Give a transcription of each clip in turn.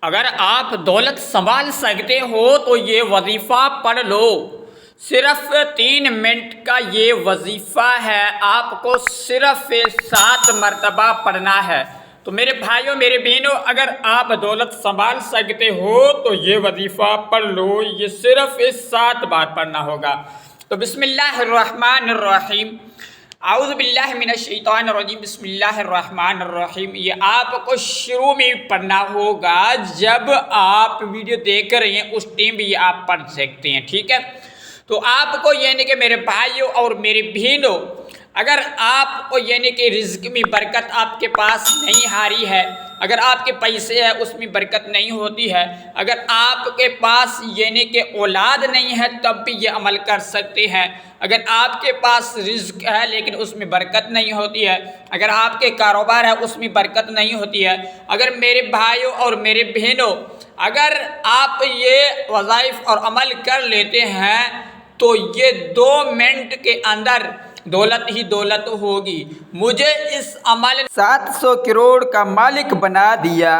اگر آپ دولت سنبھال سکتے ہو تو یہ وظیفہ پڑھ لو۔ صرف 3 منٹ کا یہ وظیفہ ہے، آپ کو صرف 7 مرتبہ پڑھنا ہے۔ تو میرے بھائیوں میرے بہنوں، اگر آپ دولت سنبھال سکتے ہو تو یہ وظیفہ پڑھ لو، یہ صرف 7 بار پڑھنا ہوگا۔ تو بسم اللہ الرحمن الرحیم، اعوذ باللہ من الشیطان الرجیم، بسم اللہ الرحمن الرحیم۔ یہ آپ کو شروع میں پڑھنا ہوگا، جب آپ ویڈیو دیکھ رہے ہیں اس ٹائم بھی یہ آپ پڑھ سکتے ہیں، ٹھیک ہے؟ تو آپ کو یعنی کہ میرے بھائیوں اور میری بہنوں، اگر آپ کو یعنی کہ رزق میں برکت آپ کے پاس نہیں آ رہی ہے، اگر آپ کے پیسے ہیں اس میں برکت نہیں ہوتی ہے، اگر آپ کے پاس یعنی کہ اولاد نہیں ہے تب بھی یہ عمل کر سکتے ہیں، اگر آپ کے پاس رزق ہے لیکن اس میں برکت نہیں ہوتی ہے، اگر آپ کے کاروبار ہے اس میں برکت نہیں ہوتی ہے، اگر میرے بھائیوں اور میرے بہنوں اگر آپ یہ وظائف اور عمل کر لیتے ہیں تو یہ 2 منٹ کے اندر دولت ہی دولت ہوگی۔ مجھے اس عمل 700 کروڑ کا مالک بنا دیا۔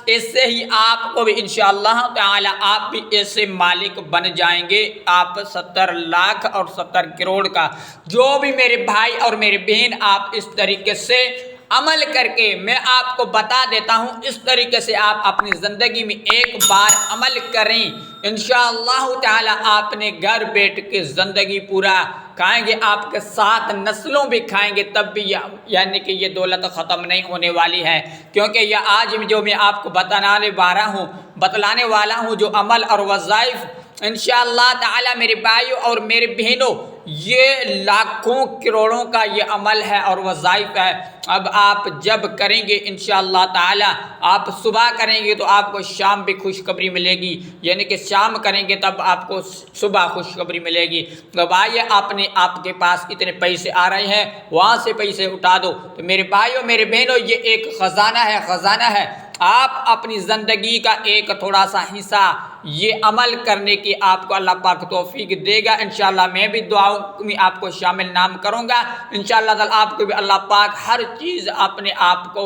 اس سے ہی آپ کو بھی انشاءاللہ تعالی آپ بھی ایسے مالک بن جائیں گے۔ آپ 70 لاکھ اور 70 کروڑ کا جو بھی میرے بھائی اور میرے بہن آپ اس طریقے سے عمل کر کے میں آپ کو بتا دیتا ہوں، اس طریقے سے آپ اپنی زندگی میں ایک بار عمل کریں، انشاءاللہ تعالی آپ نے گھر بیٹھ کے زندگی پورا کھائیں گے، آپ کے 7 نسلوں بھی کھائیں گے، تب بھی یعنی کہ یہ دولت ختم نہیں ہونے والی ہے، کیونکہ یہ آج جو میں آپ کو بتلانے والا ہوں جو عمل اور وظائف انشاءاللہ تعالی میرے بھائیوں اور میرے بہنوں، یہ لاکھوں کروڑوں کا یہ عمل ہے اور وظائف ہے۔ اب آپ جب کریں گے انشاءاللہ تعالی، آپ صبح کریں گے تو آپ کو شام بھی خوشخبری ملے گی، یعنی کہ شام کریں گے تب آپ کو صبح خوشخبری ملے گی۔ تو بھائی آپ کے پاس اتنے پیسے آ رہے ہیں، وہاں سے پیسے اٹھا دو۔ تو میرے بھائیوں میرے بہنوں، یہ ایک خزانہ ہے۔ آپ اپنی زندگی کا ایک تھوڑا سا حصہ یہ عمل کرنے کی آپ کو اللہ پاک توفیق دے گا، انشاءاللہ میں بھی دعاؤں میں آپ کو شامل نام کروں گا، انشاءاللہ تعالی آپ کو بھی اللہ پاک ہر چیز اپنے آپ کو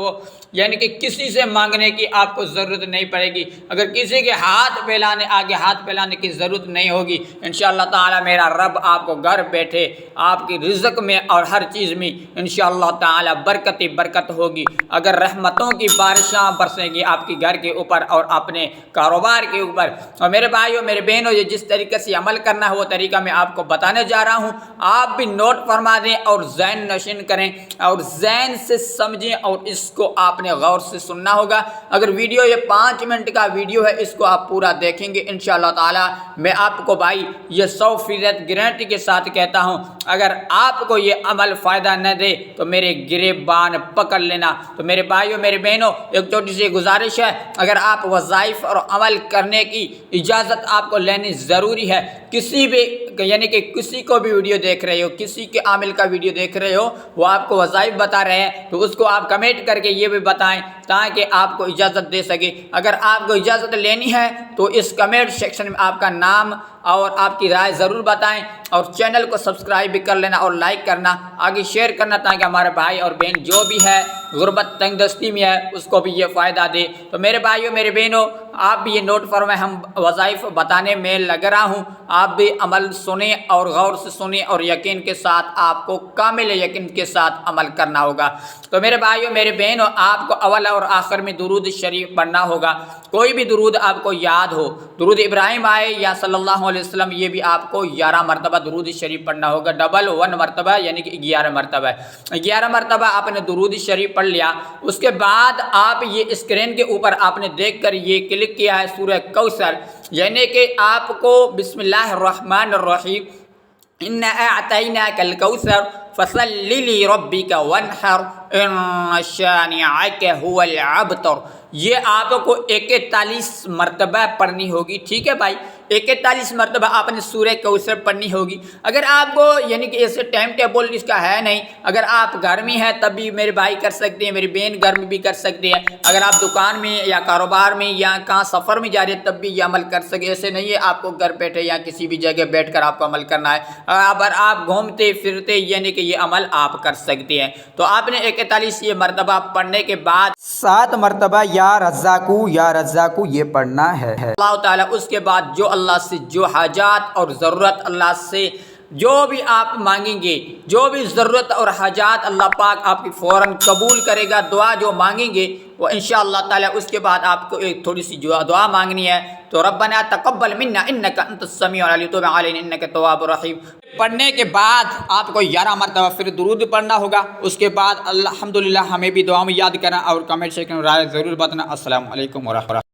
یعنی کہ کسی سے مانگنے کی آپ کو ضرورت نہیں پڑے گی، اگر کسی کے آگے ہاتھ پھیلانے کی ضرورت نہیں ہوگی، انشاءاللہ تعالی میرا رب آپ کو گھر بیٹھے آپ کی رزق میں اور ہر چیز میں انشاءاللہ تعالی برکت ہوگی۔ اگر رحمتوں کی بارشاں برسیں گی آپ کے گھر کے اوپر اور اپنے کاروبار کے اوپر۔ اور میرے بھائیوں میرے بہنوں، یہ جس طریقے سے عمل کرنا ہے وہ طریقہ میں آپ کو بتانے جا رہا ہوں، آپ بھی نوٹ فرما دیں اور ذہن نشین کریں اور ذہن سے سمجھیں، اور اس کو آپ نے غور سے سننا ہوگا۔ اگر ویڈیو یہ 5 منٹ کا ویڈیو ہے، اس کو آپ پورا دیکھیں گے انشاءاللہ تعالی، میں آپ کو بھائی یہ 100% گارنٹی کے ساتھ کہتا ہوں، اگر آپ کو یہ عمل فائدہ نہ دے تو میرے گریبان پکڑ لینا۔ تو میرے بھائیوں میرے بہنوں، ایک چھوٹی سی گزارش ہے، اگر آپ وظائف اور عمل کرنے کی اجازت آپ کو لینی ضروری ہے، کسی بھی یعنی کہ کسی کو بھی ویڈیو دیکھ رہے ہو، کسی کے عامل کا ویڈیو دیکھ رہے ہو، وہ آپ کو وظائف بتا رہے ہیں تو اس کو آپ کمنٹ کر کے یہ بھی بتائیں تاکہ آپ کو اجازت دے سکے۔ اگر آپ کو اجازت لینی ہے تو اس کمنٹ سیکشن میں آپ کا نام اور آپ کی رائے ضرور بتائیں، اور چینل کو سبسکرائب بھی کر لینا اور لائک کرنا، آگے شیئر کرنا تاکہ ہمارے بھائی اور بہن جو بھی ہے غربت تنگ دستی میں ہے اس کو بھی یہ فائدہ دے۔ تو میرے بھائیوں میرے بہنوں، آپ بھی یہ نوٹ فرمائیں، ہم وظائف بتانے میں لگ رہا ہوں، آپ بھی عمل سنیں اور غور سے سنیں اور یقین کے ساتھ آپ کو کامل یقین کے ساتھ عمل کرنا ہوگا۔ تو میرے بھائیوں میرے بہنوں، آپ کو اول اور آخر میں درود شریف پڑھنا ہوگا، کوئی بھی درود آپ کو یاد ہو، درود ابراہیم آئے یا صلی اللہ علیہ وسلم، یہ بھی آپ کو 11 مرتبہ درود شریف پڑھنا ہوگا، ڈبل 1 مرتبہ یعنی کہ 11 مرتبہ 11 مرتبہ آپ نے درود شریف پڑھ لیا۔ اس کے بعد آپ یہ اسکرین کے اوپر آپ نے دیکھ کر یہ کلک کیا ہے سورہ کوثر، یعنی کہ آپ کو بسم اللہ الرحمن الرحیم اِنَّا أَعْطَيْنَاكَ الْكَوْثَرَ فَصَلِّ لِرَبِّكَ وَانْحَرْ إِنَّ شَانِئَكَ هُوَ الْأَبْتَرُ، یہ آپ کو 41 مرتبہ پڑھنی ہوگی، ٹھیک ہے بھائی؟ 41 مرتبہ آپ نے سورہ کوثر پڑھنی ہوگی۔ اگر آپ کو یعنی کہ ایسے ٹائم ٹیبل اس کا ہے نہیں، اگر آپ گھر میں ہیں تب بھی میرے بھائی کر سکتے ہیں، میری بہن گھر میں بھی کر سکتے ہیں، اگر آپ دکان میں یا کاروبار میں یا کہاں سفر میں جا رہے ہیں تب بھی یہ عمل کر سکے۔ ایسے نہیں ہے آپ کو گھر بیٹھے یا کسی بھی جگہ بیٹھ کر آپ کو عمل کرنا ہے، اگر آپ گھومتے پھرتے یعنی کہ یہ عمل آپ کر سکتے ہیں۔ تو آپ نے 41 یہ مرتبہ پڑھنے کے بعد 7 مرتبہ یا رزاقو یہ پڑھنا ہے۔ اللہ تعالیٰ اس کے بعد جو اللہ سے جو حاجات اور ضرورت اللہ سے جو بھی آپ مانگیں گے، جو بھی ضرورت اور حاجات اللہ پاک آپ کی فوراً قبول کرے گا۔ دعا جو مانگیں گے وہ انشاءاللہ تعالیٰ اس کے بعد آپ کو ایک تھوڑی سی دعا مانگنی ہے۔ تو ربنا تقبل منا انک انت السمیع العلیم وتب علینا انک التواب الرحیم پڑھنے کے بعد آپ کو 11 مرتبہ پھر درود پڑھنا ہوگا۔ اس کے بعد الحمدللہ ہمیں بھی دعا میں یاد کرنا اور کمنٹ سیکشن میں رائے ضرور بتانا۔ السلام علیکم ورحمۃ اللہ۔